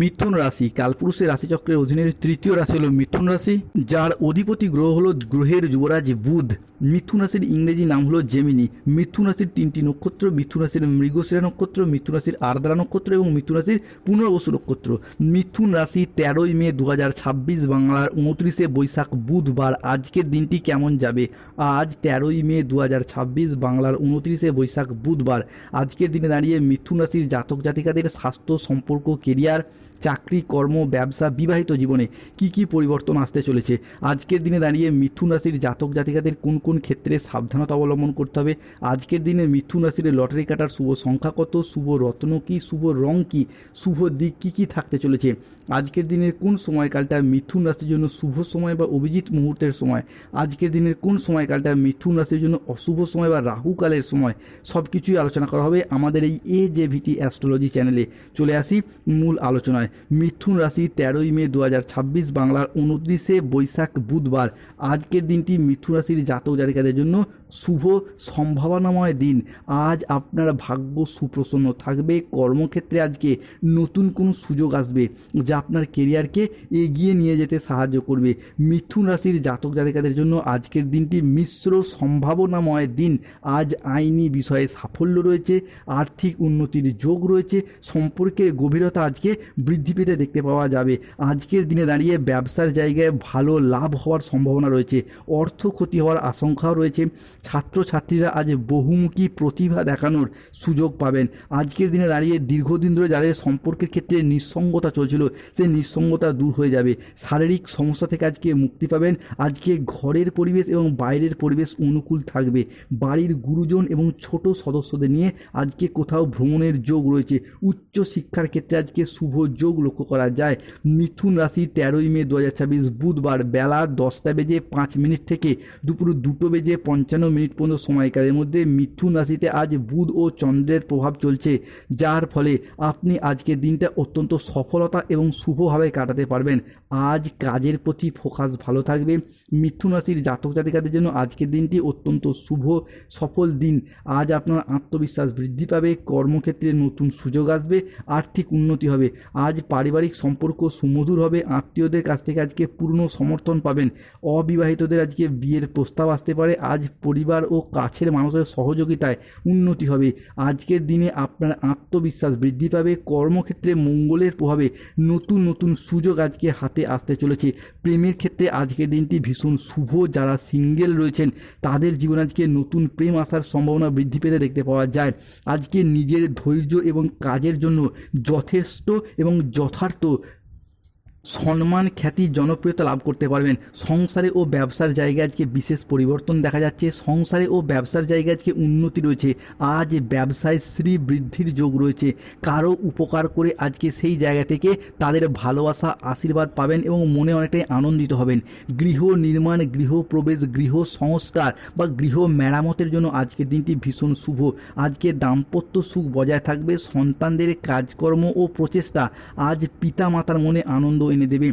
মিথুন রাশি কালপুরুষের রাশিচক্রের অধীনের তৃতীয় রাশি হলো মিথুন রাশি, যার অধিপতি গ্রহ হলো গ্রহের যুবরাজ বুধ। মিথুন রাশির ইংরেজি নাম হলো জেমিনি। মিথুন রাশির তিনটি নক্ষত্র, মিথুন রাশির মৃগশিরা নক্ষত্র, মিথুন রাশির আর্দ্রা নক্ষত্র এবং মিথুন রাশির পুনর্বসু নক্ষত্র। মিথুন রাশি 13ই মে 2026 বাংলার 29শে বৈশাখ বুধবার। আজকের দিনটি কেমন যাবে? আজ 13ই মে 2026 বাংলার 29শে বৈশাখ বুধবার। আজকের দিনে দাঁড়িয়ে মিথুন রাশির জাতক জাতিকাদের স্বাস্থ্য, সম্পর্ক, কেরিয়ার, চাকরি, কর্ম, ব্যবসা, বিবাহিত জীবনে কি কি পরিবর্তন আসতে চলেছে? আজকের দিনে দাঁড়িয়ে মিথুন রাশির জাতক জাতিকাদের কোন কোন ক্ষেত্রে সাবধানতা অবলম্বন করতে হবে? আজকের দিনে মিথুন রাশির লটারি কাটার শুভ সংখ্যা কত? শুভ রত্ন কী? শুভ রং কী? শুভ দিক কী কী থাকতে চলেছে? আজকের দিনের কোন সময়কালটা মিথুন রাশির জন্য শুভ সময় বা অভিজিৎ মুহূর্তের সময়? আজকের দিনের কোন সময়কালটা মিথুন রাশির জন্য অশুভ সময় বা রাহুকালের সময়? সব কিছুই আলোচনা করা হবে আমাদের এই AJVT অ্যাস্ট্রোলজি চ্যানেলে। চলে আসি মূল আলোচনায়। মিথুন রাশি 13ই মে 2026 বাংলার 29শে বৈশাখ বুধবার। আজকের দিনটি মিথুন রাশির জাতক জাতিকাদের জন্য শুভ সম্ভাবনাময় দিন। আজ আপনার ভাগ্য সুপ্রসন্ন থাকবে। কর্মক্ষেত্রে আজকে নতুন কোনো সুযোগ আসবে যা আপনার কেরিয়ারকে এগিয়ে নিয়ে যেতে সাহায্য করবে। মিথুন রাশির জাতক জাতিকাদের জন্য আজকের দিনটি মিশ্র সম্ভাবনাময় দিন। আজ আইনি বিষয়ে সাফল্য রয়েছে, আর্থিক উন্নতির যোগ রয়েছে, সম্পর্কের গভীরতা আজকে বৃদ্ধি পেতে দেখতে পাওয়া যাবে। আজকের দিনে দাঁড়িয়ে ব্যবসার জায়গায় ভালো লাভ হওয়ার সম্ভাবনা রয়েছে, অর্থ ক্ষতি হওয়ার আশঙ্কাও রয়েছে। ছাত্রছাত্রীরা আজ বহুমুখী প্রতিভা দেখানোর সুযোগ পাবেন। আজকের দিনে দাঁড়িয়ে দীর্ঘদিন ধরে যাদের সম্পর্কের ক্ষেত্রে নিঃসঙ্গতা চলছিল, সেই নিঃসঙ্গতা দূর হয়ে যাবে। শারীরিক সমস্যা থেকে আজকে মুক্তি পাবেন। আজকে ঘরের পরিবেশ এবং বাইরের পরিবেশ অনুকূল থাকবে। বাড়ির গুরুজন এবং ছোট সদস্যদের নিয়ে আজকে কোথাও ভ্রমণের যোগ রয়েছে। উচ্চ শিক্ষার ক্ষেত্রে আজকে শুভ যোগ লক্ষ্য করা যায়। মিথুন রাশি 13ই মে 2026 বুধবার বেলা 10টা বেজে 5 মিনিট থেকে দুপুর 2টো বেজে 55 মিনিট পর্যন্ত সময়কালের মধ্যে মিথুন রাশিতে আজ বুধ ও চন্দ্রের প্রভাব চলছে, যার ফলে আপনি আজকের দিনটা অত্যন্ত সফলতা এবং শুভভাবে কাটাতে পারবেন। আজ কাজের প্রতি ফোকাস ভালো থাকবে। মিথুন রাশির জাতক জাতিকাদের জন্য আজকের দিনটি অত্যন্ত শুভ সফল দিন। আজ আপনার আত্মবিশ্বাস বৃদ্ধি পাবে, কর্মক্ষেত্রে নতুন সুযোগ আসবে, আর্থিক উন্নতি হবে। আজ পারিবারিক সম্পর্ক সুমধুর হবে। আত্মীয়দের কাছ থেকে আজকে পূর্ণ সমর্থন পাবেন। অবিবাহিতদের আজকে বিয়ের প্রস্তাব আসতে পারে। আজ পরিবার ও কাছের মানুষের সহযোগিতায় উন্নতি হবে। আজকের দিনে আপনার আত্মবিশ্বাস বৃদ্ধি পাবে। কর্মক্ষেত্রে মঙ্গলের প্রভাবে নতুন নতুন সুযোগ আজকে হাতে আসতে চলেছে। প্রেমের ক্ষেত্রে আজকের দিনটি ভীষণ শুভ। যারা সিঙ্গেল রয়েছেন তাদের জীবনে আজকে নতুন প্রেম আসার সম্ভাবনা বৃদ্ধি পেতে দেখতে পাওয়া যায়। আজকে নিজের ধৈর্য এবং কাজের জন্য যথেষ্ট এবং যথার্থ সম্মান, খ্যাতি, জনপ্রিয়তা লাভ করতে পারবেন। সংসারে ও ব্যবসার জায়গায় আজকে বিশেষ পরিবর্তন দেখা যাচ্ছে। সংসারে ও ব্যবসার জায়গায় আজকে উন্নতি রয়েছে। আজ ব্যবসায় শ্রী বৃদ্ধির যোগ রয়েছে। কারো উপকার করে আজকে সেই জায়গা থেকে তাদের ভালোবাসা, আশীর্বাদ পাবেন এবং মনে অনেকটাই আনন্দিত হবেন। গৃহ নির্মাণ, গৃহ প্রবেশ, গৃহ সংস্কার বা গৃহ মেরামতের জন্য আজকের দিনটি ভীষণ শুভ। আজকে দাম্পত্য সুখ বজায় থাকবে। সন্তানদের কাজকর্ম ও প্রচেষ্টা আজ পিতা মাতার মনে আনন্দ এনে দেবে।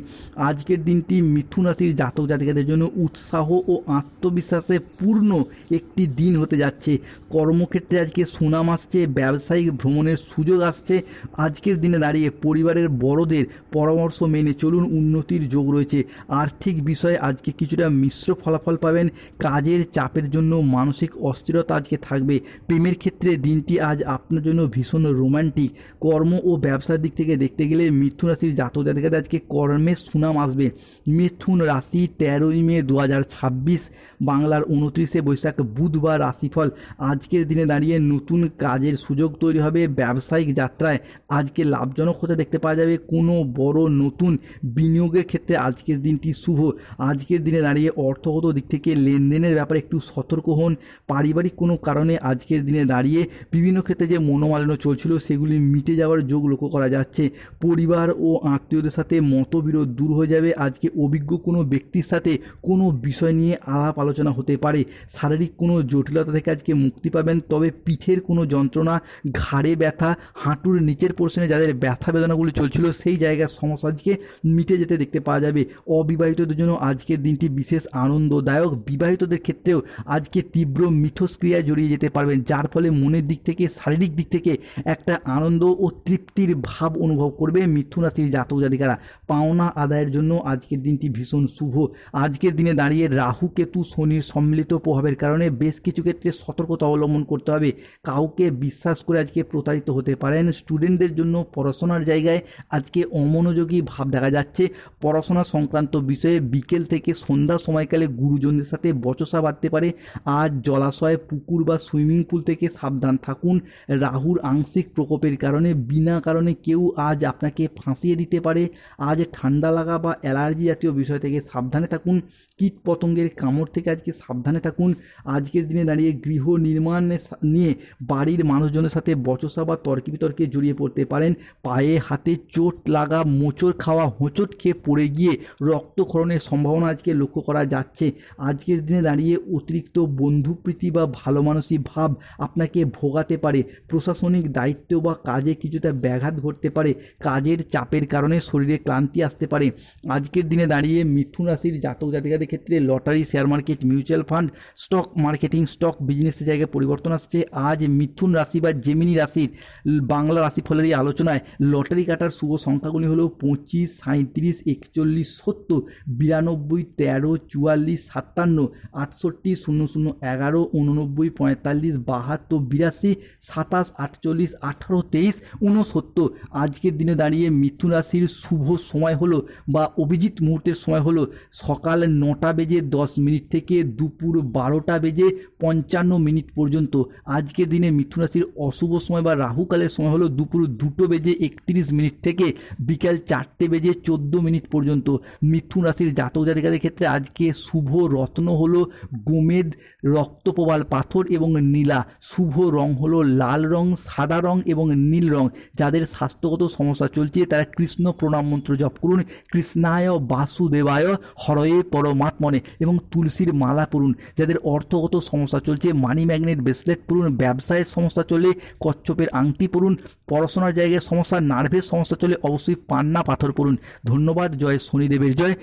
আজকের দিনটি মিথুন রাশির জাতক জাতিকাদের জন্য উৎসাহ ও আত্মবিশ্বাসে পূর্ণ একটি দিন হতে যাচ্ছে। কর্মক্ষেত্রে আজকে সুনাম আসছে, ব্যবসায়িক ভ্রমণের সুযোগ আসছে। আজকের দিনে দাঁড়িয়ে পরিবারের বড়দের পরামর্শ মেনে চলুন, উন্নতির যোগ রয়েছে। আর্থিক বিষয়ে আজকে কিছুটা মিশ্র ফলাফল পাবেন। কাজের চাপের জন্য মানসিক অস্থিরতা আজকে থাকবে। প্রেমের ক্ষেত্রে দিনটি আজ আপনার জন্য ভীষণ রোমান্টিক। কর্ম ও ব্যবসার দিক থেকে দেখতে গেলে মিথুন রাশির জাতক জাতিকাদের আজকে কর্মে সুনাম আসবে। মিথুন রাশি 13ই মে 2026 বাংলার 29শে বৈশাখ বুধবার। রাশিফল। আজকের দিনে দাঁড়িয়ে নতুন কাজের সুযোগ তৈরি হবে। ব্যবসায়িক যাত্রায় আজকে লাভজনক হতে দেখতে পাওয়া যাবে। কোনো বড় নতুন বিনিয়োগের ক্ষেত্রে আজকের দিনটি শুভ। আজকের দিনে দাঁড়িয়ে অর্থগত দিক থেকে লেনদেনের ব্যাপারে একটু সতর্ক হন। পারিবারিক কোনো কারণে আজকের দিনে দাঁড়িয়ে বিভিন্ন ক্ষেত্রে যে মনোমালিন্য চলছিল সেগুলি মিটে যাওয়ার যোগ লক্ষ্য করা যাচ্ছে। পরিবার ও আত্মীয়দের সাথে মতবিরোধ দূর হয়ে যাবে। আজকে অভিজ্ঞ কোনো ব্যক্তির সাথে কোনো বিষয় নিয়ে আলাপ আলোচনা হতে পারে। শারীরিক কোনো জটিলতা থেকে আজকে মুক্তি পাবেন। তবে পিঠের কোনো যন্ত্রণা, ঘাড়ে ব্যথা, হাঁটুর নিচের পোর্শনে যাদের ব্যথা বেদনাগুলি চলছিল সেই জায়গার সমস্যা আজকে মিটে যেতে দেখতে পাওয়া যাবে। অবিবাহিতদের জন্য আজকের দিনটি বিশেষ আনন্দদায়ক। বিবাহিতদের ক্ষেত্রেও আজকে তীব্র মিথস্ক্রিয়ায় জড়িয়ে যেতে পারবেন, যার ফলে মনের দিক থেকে শারীরিক দিক থেকে একটা আনন্দ ও তৃপ্তির ভাব অনুভব করবে মিথুন রাশির জাতক জাতিকারা। পাওনা আদায়ের জন্য আজকের দিনটি ভীষণ শুভ। আজকের দিনে দাঁড়িয়ে রাহু কেতু শনির সম্মিলিত প্রভাবের কারণে বেশ কিছু ক্ষেত্রে সতর্কতা অবলম্বন করতে হবে। কাউকে বিশ্বাস করে আজকে প্রতারিত হতে পারেন। স্টুডেন্টদের জন্য পড়াশোনার জায়গায় আজকে অমনোযোগী ভাব দেখা যাচ্ছে। পড়াশোনা সংক্রান্ত বিষয়ে বিকেল থেকে সন্ধ্যার সময়কালে গুরুজনদের সাথে বচসা বাঁধতে পারে। আজ জলাশয়, পুকুর বা সুইমিং পুল থেকে সাবধান থাকুন। রাহুর আংশিক প্রকোপের কারণে বিনা কারণে কেউ আজ আপনাকে ফাঁসিয়ে দিতে পারে। আজ ঠান্ডা লাগা বা অ্যালার্জি জাতীয় বিষয় থেকে সাবধানে থাকুন। কীট পতঙ্গের কামড় থেকে আজকে সাবধানে থাকুন। আজকের দিনে দাঁড়িয়ে গৃহ নির্মাণ নিয়ে বাড়ির মানুষজনের সাথে বচসা বা তর্ক বিতর্কে জড়িয়ে পড়তে পারেন। পায়ে হাতে চোট লাগা, মোচড় খাওয়া, হোঁচট খেয়ে পড়ে গিয়ে রক্তক্ষরণের সম্ভাবনা আজকে লক্ষ্য করা যাচ্ছে। আজকের দিনে দাঁড়িয়ে অতিরিক্ত বন্ধুপ্রীতি বা ভালো মানসিক ভাব আপনাকে ভোগাতে পারে। প্রশাসনিক দায়িত্ব বা কাজে কিছুটা ব্যাঘাত ঘটতে পারে। কাজের চাপের কারণে শরীরে ক্লান্তি আসতে পারে। আজকের দিনে দাঁড়িয়ে মিথুন রাশির জাতক জাতিকাদের ক্ষেত্রে lottery, share market, mutual fund, stock marketing, stock বিজনেসের জায়গায় পরিবর্তন আসছে। আজ মিথুন রাশি বা জেমিনি রাশির বাংলা রাশিফলের এই আলোচনায় লটারি কাটার শুভ সংখ্যাগুলি হলো 25, 37, 41, 70, 92, 13, 44, 57, 68, 00, 11, 89, 45, 72, 82, 27, 48, 18, 23, 69। আজকের দিনে দাঁড়িয়ে মিথুন রাশির শুভ সময় হলো বা অভিজিৎ মুহূর্তের সময় হলো সকাল 9টা বেজে 10 মিনিট থেকে দুপুর 12টা বেজে 55 মিনিট পর্যন্ত। আজকের দিনে মিথুন রাশির অশুভ সময় বা রাহুকালের সময় হলো দুপুর 2টো বেজে 31 মিনিট থেকে বিকাল 4টে বেজে 14 মিনিট পর্যন্ত। মিথুন রাশির জাতক জাতিকাদের ক্ষেত্রে আজকে শুভ রত্ন হলো গোমেদ, রক্তপ্রবাল পাথর এবং নীলা। শুভ রং হলো লাল রং, সাদা রং এবং নীল রং। যাদের স্বাস্থ্যগত সমস্যা চলছে তারা কৃষ্ণ প্রণাম মন্ত্র জপ করুন। কৃষ্ণায় বাসুদেবায় হরয়ে পরমাত্মনে এবং তুলসীর মালা পরুন। যাদের অর্থগত সমস্যা চলছে মানি ম্যাগনেট ব্রেসলেট পরুন। ব্যবসায়ের সমস্যা চলে কচ্ছপের আংটি পরুন। পড়াশোনার জায়গায় সমস্যা, নার্ভের সমস্যা চলে অবশ্যই পান্না পাথর পরুন। ধন্যবাদ। জয় শনিদেবের জয়।